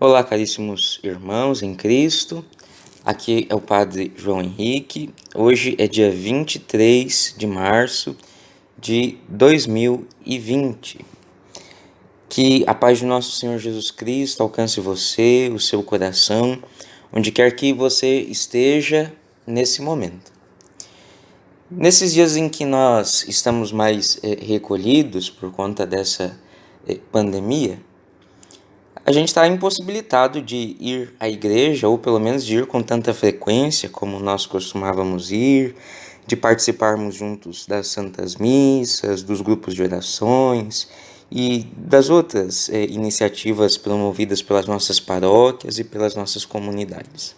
Olá, caríssimos irmãos em Cristo. Aqui é o Padre João Henrique. Hoje é dia 23 de março de 2020. Que a paz de nosso Senhor Jesus Cristo alcance você, o seu coração, onde quer que você esteja nesse momento. Nesses dias em que nós estamos mais recolhidos por conta dessa pandemia, a gente está impossibilitado de ir à igreja, ou pelo menos de ir com tanta frequência como nós costumávamos ir, de participarmos juntos das santas missas, dos grupos de orações e das outras iniciativas promovidas pelas nossas paróquias e pelas nossas comunidades.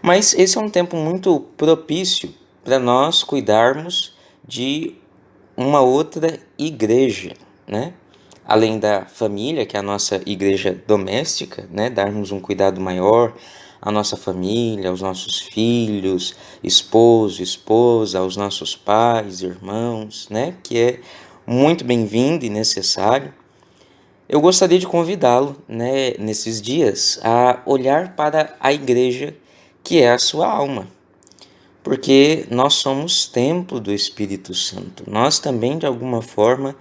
Mas esse é um tempo muito propício para nós cuidarmos de uma outra igreja, né? Além da família, que é a nossa igreja doméstica, né? Darmos um cuidado maior à nossa família, aos nossos filhos, esposo, esposa, aos nossos pais, irmãos, né? Que é muito bem-vindo e necessário. Eu gostaria de convidá-lo, né, nesses dias, a olhar para a igreja que é a sua alma, porque nós somos templo do Espírito Santo. Nós também, de alguma forma,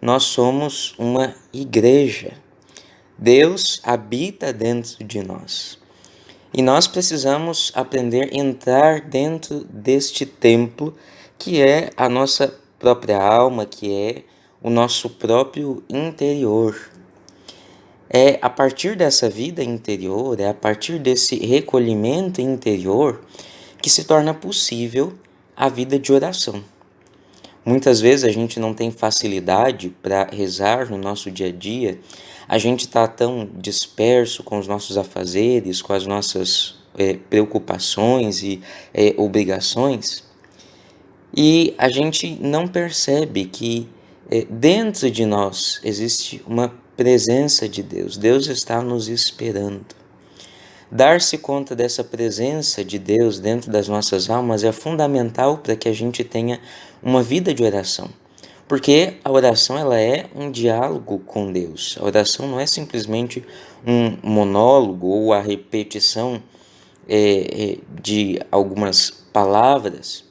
nós somos uma igreja. Deus habita dentro de nós. E nós precisamos aprender a entrar dentro deste templo, que é a nossa própria alma, que é o nosso próprio interior. É a partir dessa vida interior, é a partir desse recolhimento interior que se torna possível a vida de oração. Muitas vezes a gente não tem facilidade para rezar no nosso dia a dia, a gente está tão disperso com os nossos afazeres, com as nossas preocupações e obrigações, e a gente não percebe que dentro de nós existe uma presença de Deus. Deus está nos esperando. Dar-se conta dessa presença de Deus dentro das nossas almas é fundamental para que a gente tenha uma vida de oração. Porque a oração ela é um diálogo com Deus. A oração não é simplesmente um monólogo ou a repetição de algumas palavras.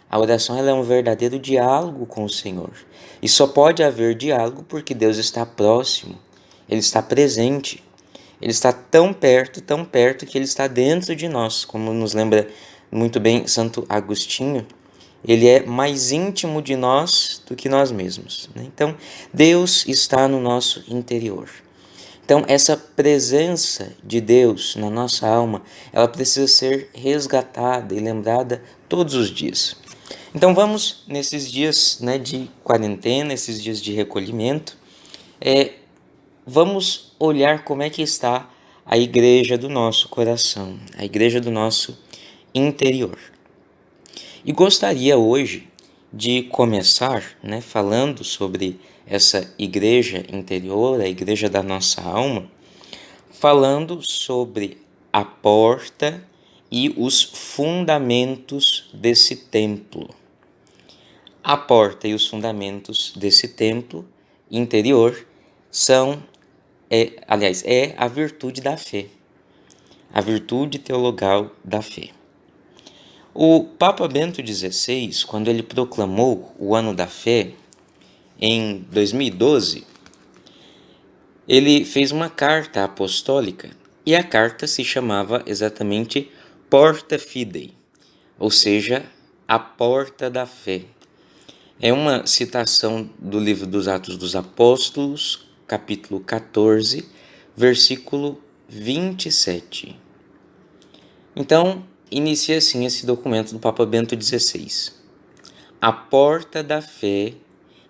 A oração ela é um verdadeiro diálogo com o Senhor. E só pode haver diálogo porque Deus está próximo, Ele está presente. Ele está tão perto que Ele está dentro de nós, como nos lembra muito bem Santo Agostinho. Ele é mais íntimo de nós do que nós mesmos, né? Então, Deus está no nosso interior. Então, essa presença de Deus na nossa alma, ela precisa ser resgatada e lembrada todos os dias. Então, vamos, nesses dias, né, de quarentena, esses dias de recolhimento, vamos olhar como é que está a igreja do nosso coração, a igreja do nosso interior. E gostaria hoje de começar, né, falando sobre essa igreja interior, a igreja da nossa alma, falando sobre a porta e os fundamentos desse templo. A porta e os fundamentos desse templo interior são, é a virtude da fé, a virtude teologal da fé. O Papa Bento XVI, quando ele proclamou o Ano da Fé, em 2012, ele fez uma carta apostólica, e a carta se chamava exatamente Porta Fidei, ou seja, a porta da fé. É uma citação do livro dos Atos dos Apóstolos, capítulo 14, versículo 27. Então, inicia assim esse documento do Papa Bento XVI. A porta da fé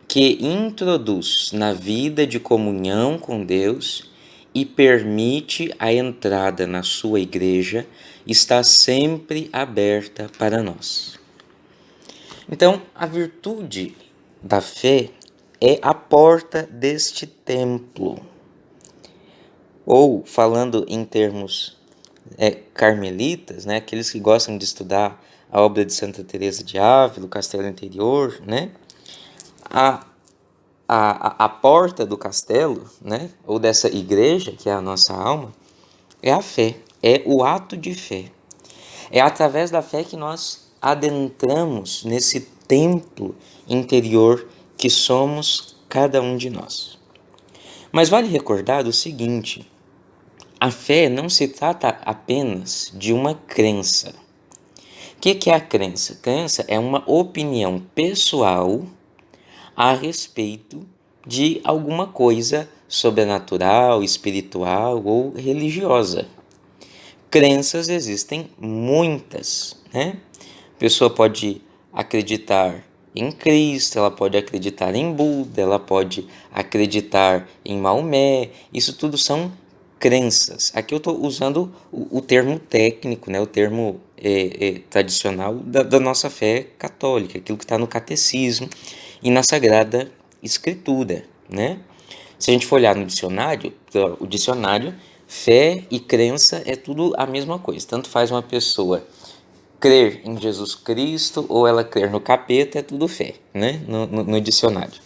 que introduz na vida de comunhão com Deus e permite a entrada na sua igreja está sempre aberta para nós. Então, a virtude da fé é a porta deste templo. Ou, falando em termos carmelitas, né, aqueles que gostam de estudar a obra de Santa Teresa de Ávila, o Castelo Interior, né, a a porta do castelo, né, ou dessa igreja, que é a nossa alma, é a fé, é o ato de fé. É através da fé que nós adentramos nesse templo interior que somos cada um de nós. Mas vale recordar o seguinte: a fé não se trata apenas de uma crença. O que é a crença? Crença é uma opinião pessoal a respeito de alguma coisa sobrenatural, espiritual ou religiosa. Crenças existem muitas, né? A pessoa pode acreditar em Cristo, ela pode acreditar em Buda, ela pode acreditar em Maomé. Isso tudo são crenças. Aqui eu estou usando o termo técnico, né? O termo tradicional da nossa fé católica, aquilo que está no catecismo e na Sagrada Escritura, né? Se a gente for olhar no dicionário, o dicionário, fé e crença é tudo a mesma coisa. Tanto faz uma pessoa crer em Jesus Cristo ou ela crer no capeta, é tudo fé, né? No dicionário.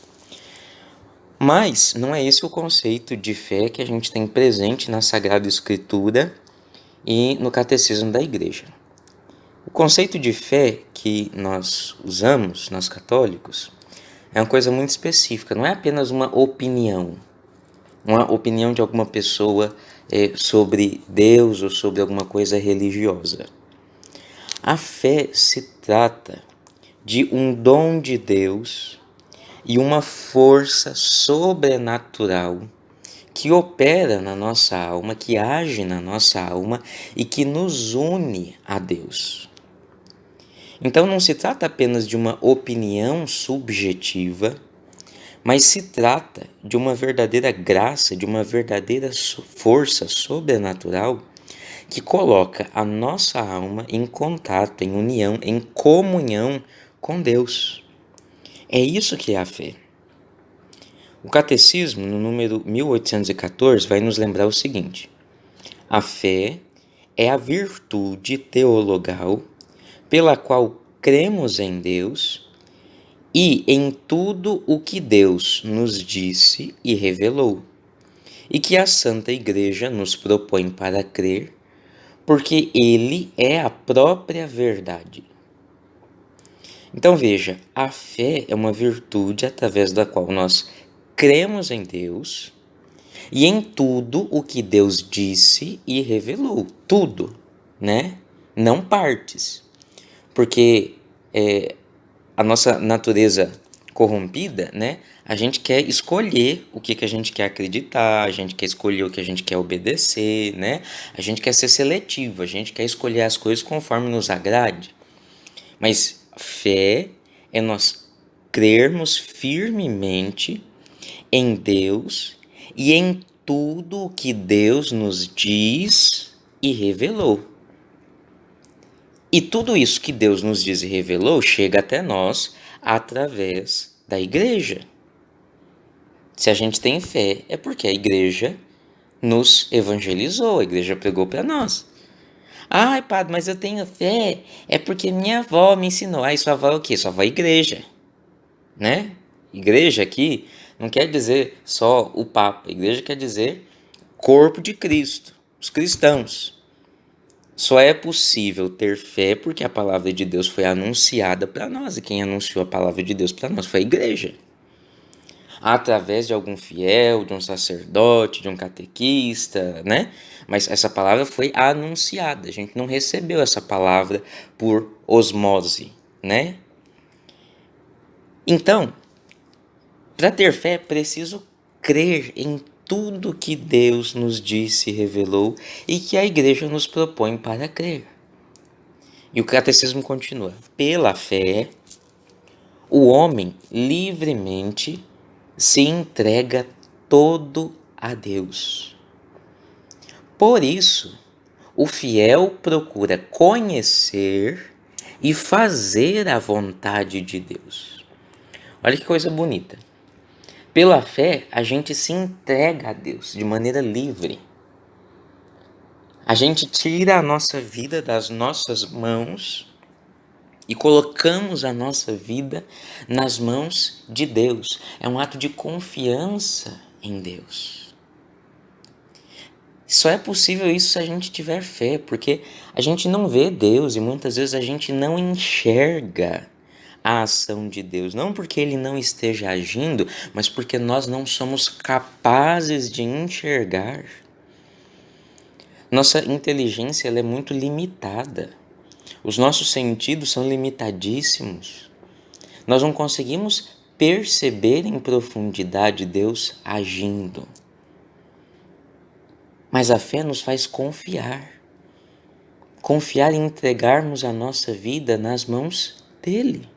Mas não é esse o conceito de fé que a gente tem presente na Sagrada Escritura e no Catecismo da Igreja. O conceito de fé que nós usamos, nós católicos, é uma coisa muito específica, não é apenas uma opinião de alguma pessoa sobre Deus ou sobre alguma coisa religiosa. A fé se trata de um dom de Deus e uma força sobrenatural que opera na nossa alma, que age na nossa alma e que nos une a Deus. Então não se trata apenas de uma opinião subjetiva, mas se trata de uma verdadeira graça, de uma verdadeira força sobrenatural que coloca a nossa alma em contato, em união, em comunhão com Deus. É isso que é a fé. O Catecismo, no número 1814, vai nos lembrar o seguinte: a fé é a virtude teologal pela qual cremos em Deus e em tudo o que Deus nos disse e revelou, e que a Santa Igreja nos propõe para crer, porque Ele é a própria verdade. Então veja, a fé é uma virtude através da qual nós cremos em Deus e em tudo o que Deus disse e revelou. Tudo, né? Não partes. Porque a nossa natureza corrompida, né? A gente quer escolher o que a gente quer acreditar, a gente quer escolher o que a gente quer obedecer, né? A gente quer ser seletivo, a gente quer escolher as coisas conforme nos agrade. Mas fé é nós crermos firmemente em Deus e em tudo o que Deus nos diz e revelou. E tudo isso que Deus nos diz e revelou chega até nós através da igreja. Se a gente tem fé, é porque a igreja nos evangelizou, a igreja pregou para nós. Ai, padre, mas eu tenho fé, é porque minha avó me ensinou. Ai, sua avó é o quê? Sua avó é igreja, né? Igreja aqui não quer dizer só o Papa, igreja quer dizer corpo de Cristo, os cristãos. Só é possível ter fé porque a palavra de Deus foi anunciada para nós, e quem anunciou a palavra de Deus para nós foi a igreja. Através de algum fiel, de um sacerdote, de um catequista, né? Mas essa palavra foi anunciada, a gente não recebeu essa palavra por osmose, né? Então, para ter fé é preciso crer em tudo que Deus nos disse e revelou e que a igreja nos propõe para crer. E o catecismo continua: pela fé, o homem livremente se entrega todo a Deus. Por isso, o fiel procura conhecer e fazer a vontade de Deus. Olha que coisa bonita. Pela fé, a gente se entrega a Deus de maneira livre. A gente tira a nossa vida das nossas mãos e colocamos a nossa vida nas mãos de Deus. É um ato de confiança em Deus. Só é possível isso se a gente tiver fé, porque a gente não vê Deus e muitas vezes a gente não enxerga a ação de Deus. Não porque Ele não esteja agindo, mas porque nós não somos capazes de enxergar. Nossa inteligência ela é muito limitada. Os nossos sentidos são limitadíssimos. Nós não conseguimos perceber em profundidade Deus agindo. Mas a fé nos faz confiar. Confiar em entregarmos a nossa vida nas mãos dele.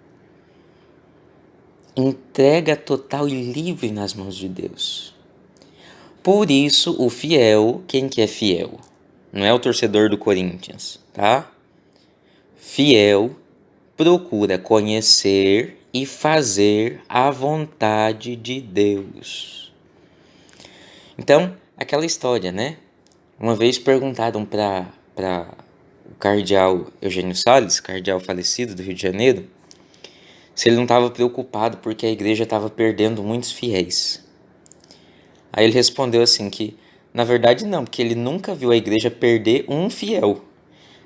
Entrega total e livre nas mãos de Deus. Por isso, o fiel, quem que é fiel? Não é o torcedor do Corinthians, tá? Fiel procura conhecer e fazer a vontade de Deus. Então, aquela história, né? Uma vez perguntaram para o cardeal Eugênio Salles, cardeal falecido do Rio de Janeiro, se ele não estava preocupado porque a igreja estava perdendo muitos fiéis. Aí ele respondeu assim que, na verdade não, porque ele nunca viu a igreja perder um fiel.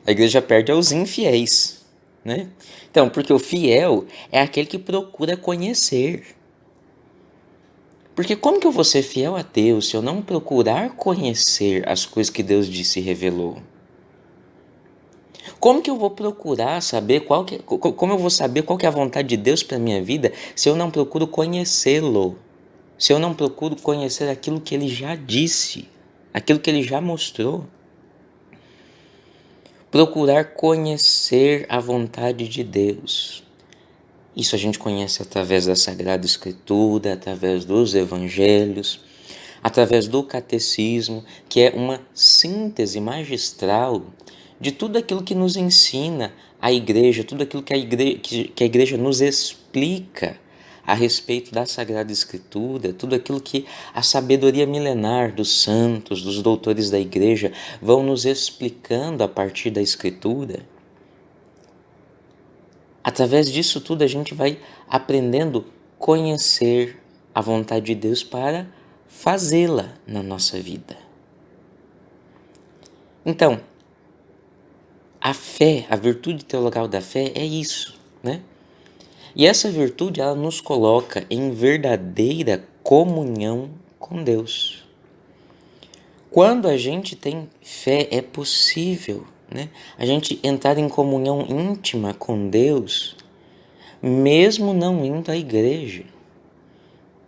A igreja perde aos infiéis, né? Então, porque o fiel é aquele que procura conhecer. Porque como que eu vou ser fiel a Deus se eu não procurar conhecer as coisas que Deus disse e revelou? Como que eu vou procurar saber como eu vou saber qual que é a vontade de Deus para minha vida se eu não procuro conhecê-lo? Se eu não procuro conhecer aquilo que ele já disse, aquilo que ele já mostrou? Procurar conhecer a vontade de Deus. Isso a gente conhece através da Sagrada Escritura, através dos Evangelhos, através do Catecismo, que é uma síntese magistral de tudo aquilo que nos ensina a Igreja, tudo aquilo que a Igreja nos explica a respeito da Sagrada Escritura, tudo aquilo que a sabedoria milenar dos santos, dos doutores da Igreja vão nos explicando a partir da Escritura. Através disso tudo a gente vai aprendendo a conhecer a vontade de Deus para fazê-la na nossa vida. Então, a fé, a virtude teologal da fé é isso, né? E essa virtude ela nos coloca em verdadeira comunhão com Deus. Quando a gente tem fé, é possível, né, a gente entrar em comunhão íntima com Deus, mesmo não indo à igreja,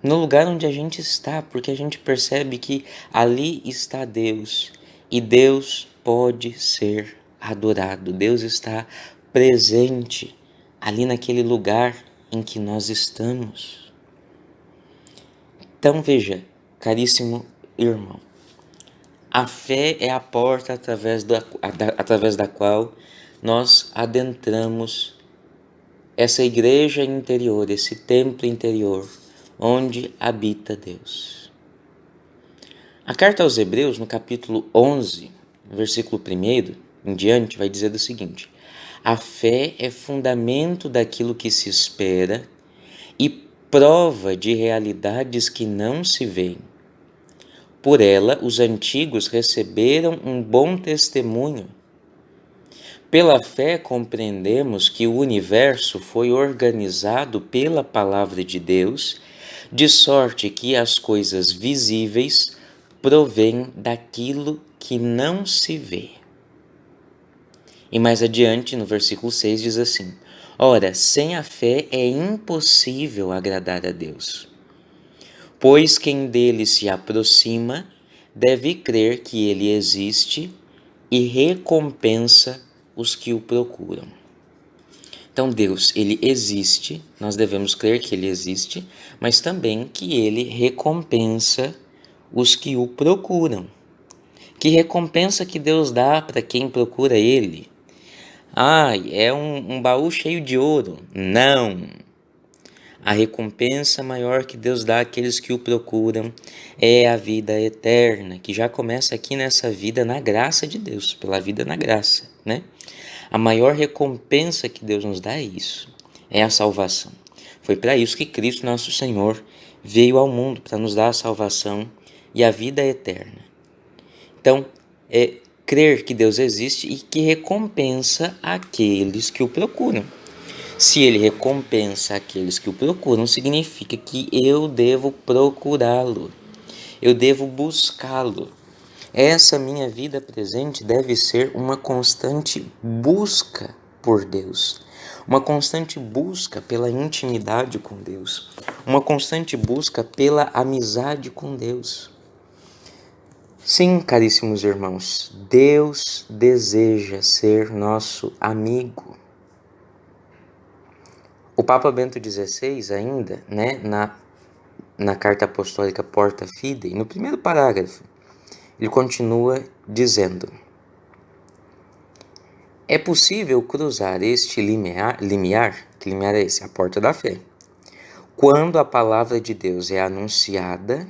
no lugar onde a gente está, porque a gente percebe que ali está Deus e Deus pode ser adorado, Deus está presente ali naquele lugar em que nós estamos. Então veja, caríssimo irmão, a fé é a porta através da qual nós adentramos essa igreja interior, esse templo interior, onde habita Deus. A carta aos Hebreus, no capítulo 11, versículo 1 em diante, vai dizer o seguinte: a fé é fundamento daquilo que se espera e prova de realidades que não se veem. Por ela, os antigos receberam um bom testemunho. Pela fé, compreendemos que o universo foi organizado pela palavra de Deus, de sorte que as coisas visíveis provêm daquilo que não se vê. E mais adiante, no versículo 6, diz assim: ora, sem a fé é impossível agradar a Deus. Pois quem dele se aproxima deve crer que ele existe e recompensa os que o procuram. Então Deus, ele existe, nós devemos crer que ele existe, mas também que ele recompensa os que o procuram. Que recompensa que Deus dá para quem procura ele? É um baú cheio de ouro. Não. A recompensa maior que Deus dá àqueles que o procuram é a vida eterna, que já começa aqui nessa vida na graça de Deus, pela vida na graça, né? A maior recompensa que Deus nos dá é isso, é a salvação. Foi para isso que Cristo, nosso Senhor, veio ao mundo, para nos dar a salvação e a vida eterna. Então, é crer que Deus existe e que recompensa aqueles que o procuram. Se ele recompensa aqueles que o procuram, significa que eu devo procurá-lo, eu devo buscá-lo. Essa minha vida presente deve ser uma constante busca por Deus, uma constante busca pela intimidade com Deus, uma constante busca pela amizade com Deus. Sim, caríssimos irmãos, Deus deseja ser nosso amigo. O Papa Bento XVI ainda, né, na carta apostólica Porta Fidei, no primeiro parágrafo, ele continua dizendo: é possível cruzar este limiar, que limiar é esse? A porta da fé, quando a palavra de Deus é anunciada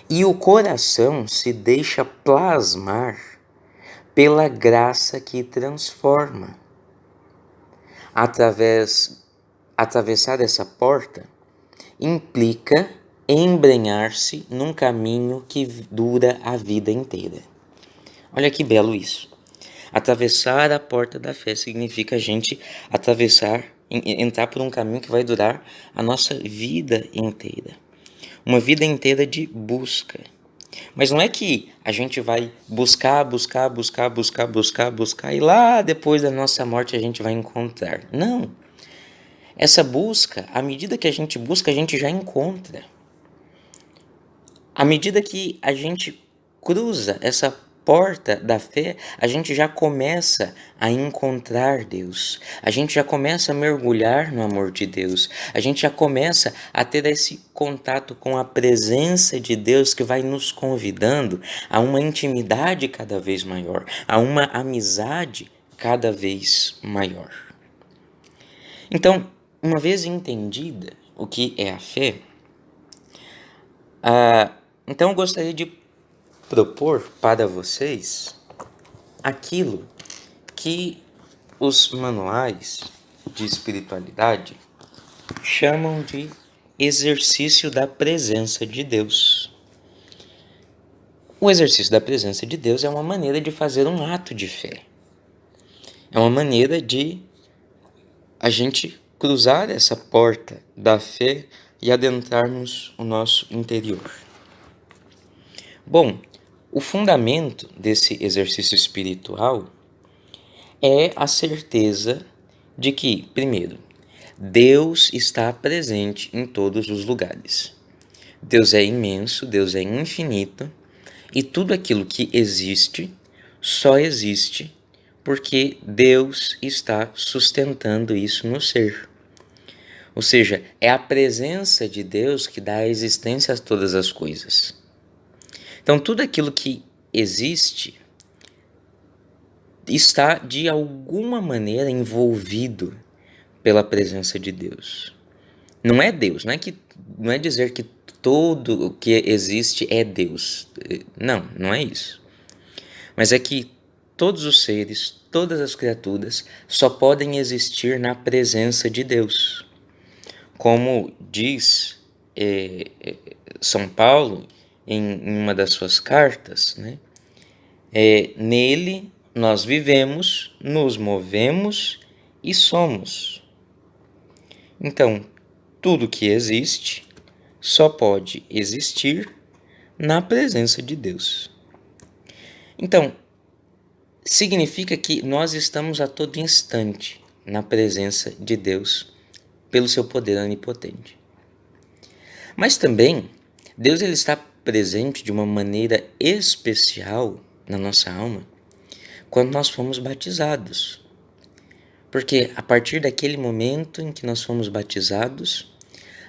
e o coração se deixa plasmar pela graça que transforma. Atravessar essa porta implica embrenhar-se num caminho que dura a vida inteira. Olha que belo isso. Atravessar a porta da fé significa a gente entrar por um caminho que vai durar a nossa vida inteira. Uma vida inteira de busca. Mas não é que a gente vai buscar e lá depois da nossa morte a gente vai encontrar. Não. Essa busca, à medida que a gente busca, a gente já encontra. À medida que a gente cruza essa porta da fé, a gente já começa a encontrar Deus. A gente já começa a mergulhar no amor de Deus. A gente já começa a ter esse contato com a presença de Deus que vai nos convidando a uma intimidade cada vez maior, a uma amizade cada vez maior. Então, uma vez entendida o que é a fé, então eu gostaria de propor para vocês aquilo que os manuais de espiritualidade chamam de exercício da presença de Deus. O exercício da presença de Deus é uma maneira de fazer um ato de fé. É uma maneira de a gente cruzar essa porta da fé e adentrarmos o nosso interior. Bom, o fundamento desse exercício espiritual é a certeza de que, primeiro, Deus está presente em todos os lugares. Deus é imenso, Deus é infinito, e tudo aquilo que existe só existe porque Deus está sustentando isso no ser. Ou seja, é a presença de Deus que dá existência a todas as coisas. Então, tudo aquilo que existe está, de alguma maneira, envolvido pela presença de Deus. Não é Deus, não é dizer que tudo o que existe é Deus. Não é isso. Mas é que todos os seres, todas as criaturas, só podem existir na presença de Deus. Como diz São Paulo em uma das suas cartas, né? Nele nós vivemos, nos movemos e somos. Então, tudo que existe só pode existir na presença de Deus. Então, significa que nós estamos a todo instante na presença de Deus pelo seu poder onipotente. Mas também, Deus ele está presente de uma maneira especial na nossa alma quando nós fomos batizados. Porque a partir daquele momento em que nós fomos batizados,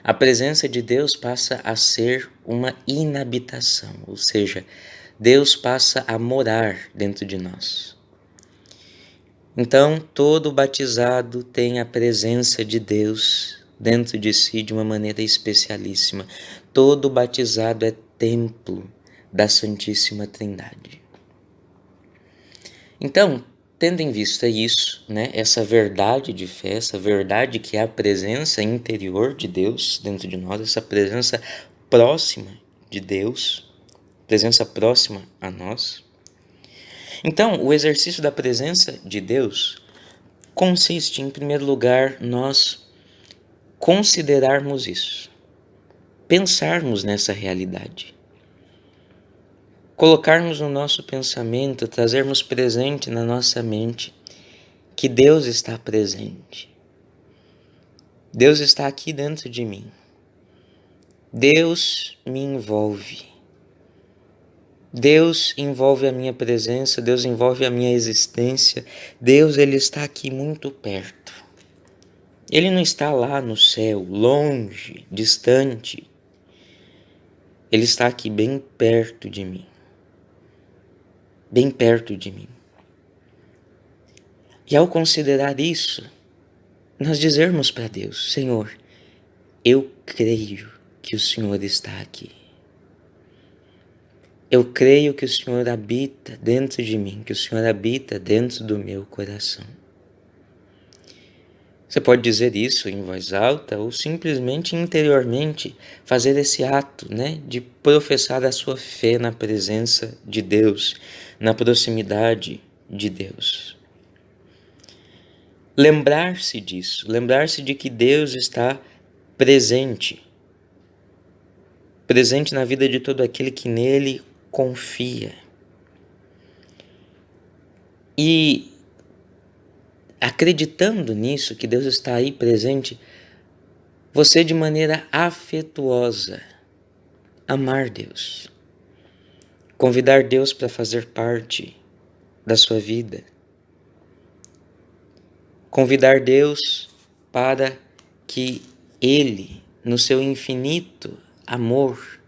a presença de Deus passa a ser uma inabitação, ou seja, Deus passa a morar dentro de nós. Então, todo batizado tem a presença de Deus dentro de si de uma maneira especialíssima. Todo batizado é templo da Santíssima Trindade. Então, tendo em vista isso, né, essa verdade de fé, essa verdade que é a presença interior de Deus dentro de nós, essa presença próxima de Deus, presença próxima a nós. Então, o exercício da presença de Deus consiste, em primeiro lugar, nós considerarmos isso, pensarmos nessa realidade, colocarmos no nosso pensamento, trazermos presente na nossa mente que Deus está presente. Deus está aqui dentro de mim. Deus me envolve. Deus envolve a minha presença, Deus envolve a minha existência. Deus, Ele está aqui muito perto. Ele não está lá no céu, longe, distante. Ele está aqui bem perto de mim. Bem perto de mim. E ao considerar isso, nós dizermos para Deus: Senhor, eu creio que o Senhor está aqui. Eu creio que o Senhor habita dentro de mim, que o Senhor habita dentro do meu coração. Você pode dizer isso em voz alta ou simplesmente interiormente fazer esse ato, de professar a sua fé na presença de Deus, na proximidade de Deus. Lembrar-se disso, lembrar-se de que Deus está presente na vida de todo aquele que nele confia. E acreditando nisso, que Deus está aí presente, você de maneira afetuosa amar Deus, convidar Deus para fazer parte da sua vida, convidar Deus para que Ele, no seu infinito amor,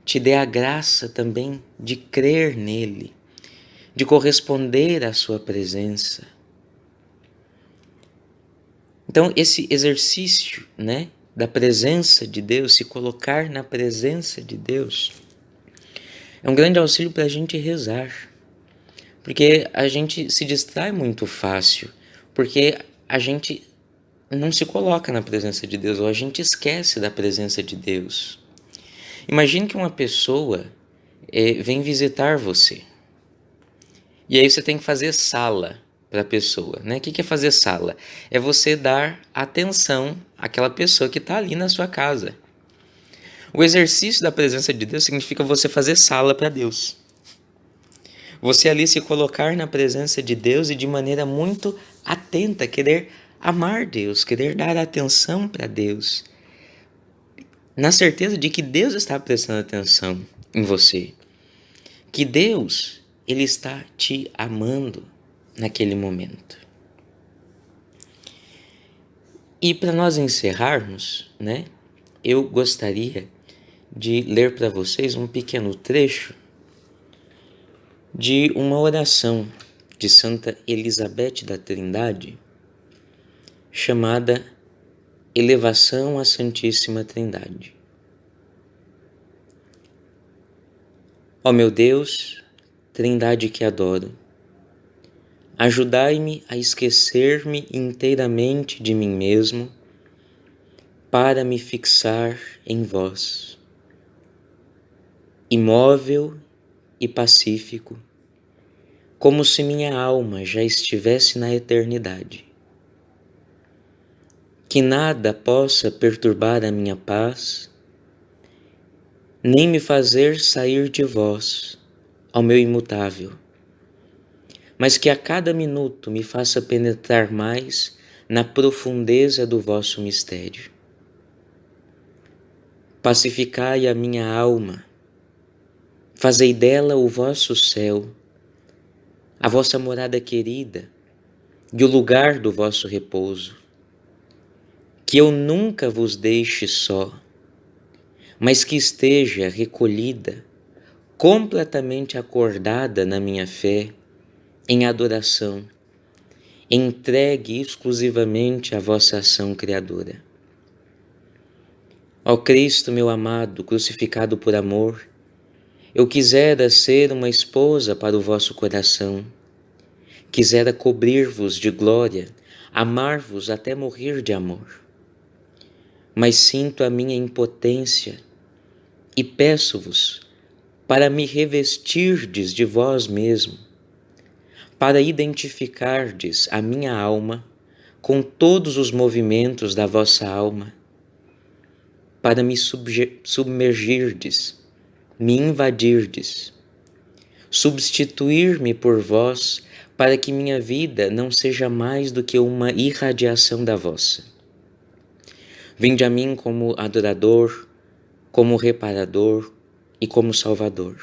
te dê a graça também de crer nele, de corresponder à sua presença. Então, esse exercício, da presença de Deus, se colocar na presença de Deus, é um grande auxílio para a gente rezar. Porque a gente se distrai muito fácil, porque a gente não se coloca na presença de Deus, ou a gente esquece da presença de Deus. Imagine que uma pessoa vem visitar você, e aí você tem que fazer sala para a pessoa, O que é fazer sala? É você dar atenção àquela pessoa que está ali na sua casa. O exercício da presença de Deus significa você fazer sala para Deus. Você ali se colocar na presença de Deus e de maneira muito atenta, querer amar Deus, querer dar atenção para Deus, na certeza de que Deus está prestando atenção em você, que Deus, Ele está te amando naquele momento. E para nós encerrarmos, eu gostaria de ler para vocês um pequeno trecho de uma oração de Santa Elizabeth da Trindade, chamada Elevação à Santíssima Trindade. Ó meu Deus, Trindade que adoro, ajudai-me a esquecer-me inteiramente de mim mesmo, para me fixar em vós, imóvel e pacífico, como se minha alma já estivesse na eternidade. Que nada possa perturbar a minha paz, nem me fazer sair de vós, ó meu imutável, mas que a cada minuto me faça penetrar mais na profundeza do vosso mistério. Pacificai a minha alma, fazei dela o vosso céu, a vossa morada querida e o lugar do vosso repouso. Que eu nunca vos deixe só, mas que esteja recolhida, completamente acordada na minha fé, em adoração, entregue exclusivamente à vossa ação criadora. Ó Cristo, meu amado, crucificado por amor, eu quisera ser uma esposa para o vosso coração, quisera cobrir-vos de glória, amar-vos até morrer de amor. Mas sinto a minha impotência e peço-vos para me revestirdes de vós mesmo, para identificardes a minha alma com todos os movimentos da vossa alma, para me submergirdes, me invadirdes, substituir-me por vós, para que minha vida não seja mais do que uma irradiação da vossa. Vinde a mim como adorador, como reparador e como salvador.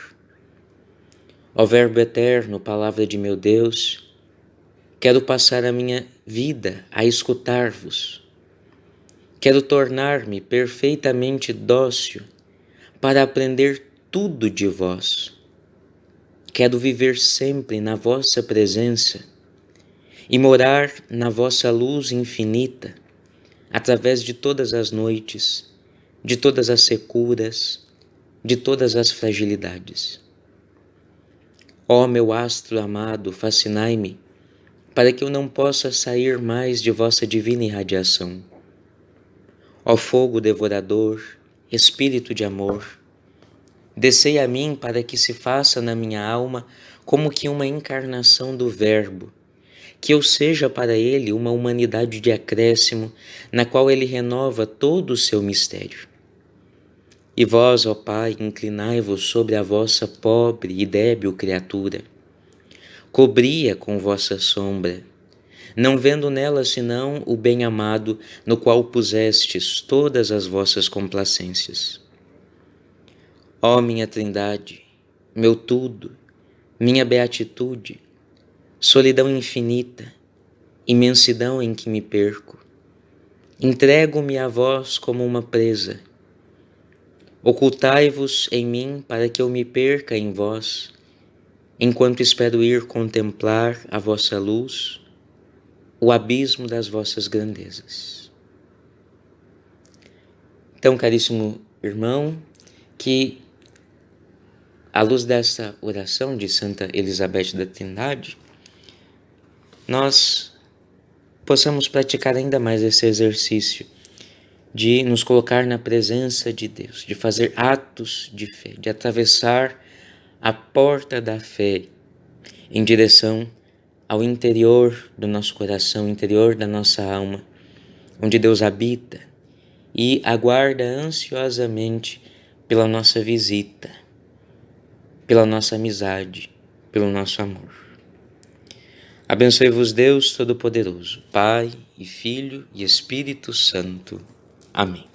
Ó Verbo eterno, palavra de meu Deus, quero passar a minha vida a escutar-vos. Quero tornar-me perfeitamente dócil para aprender tudo de vós. Quero viver sempre na vossa presença e morar na vossa luz infinita, através de todas as noites, de todas as securas, de todas as fragilidades. Ó meu astro amado, fascinai-me, para que eu não possa sair mais de vossa divina irradiação. Ó fogo devorador, espírito de amor, descei a mim para que se faça na minha alma como que uma encarnação do Verbo, que eu seja para ele uma humanidade de acréscimo, na qual ele renova todo o seu mistério. E vós, ó Pai, inclinai-vos sobre a vossa pobre e débil criatura, cobri-a com vossa sombra, não vendo nela senão o bem-amado, no qual pusestes todas as vossas complacências. Ó minha Trindade, meu tudo, minha beatitude, solidão infinita, imensidão em que me perco, entrego-me a vós como uma presa. Ocultai-vos em mim para que eu me perca em vós, enquanto espero ir contemplar a vossa luz, o abismo das vossas grandezas. Então, caríssimo irmão, que à luz dessa oração de Santa Elizabeth da Trindade, nós possamos praticar ainda mais esse exercício de nos colocar na presença de Deus, de fazer atos de fé, de atravessar a porta da fé em direção ao interior do nosso coração, interior da nossa alma, onde Deus habita e aguarda ansiosamente pela nossa visita, pela nossa amizade, pelo nosso amor. Abençoe-vos Deus Todo-Poderoso, Pai e Filho e Espírito Santo. Amém.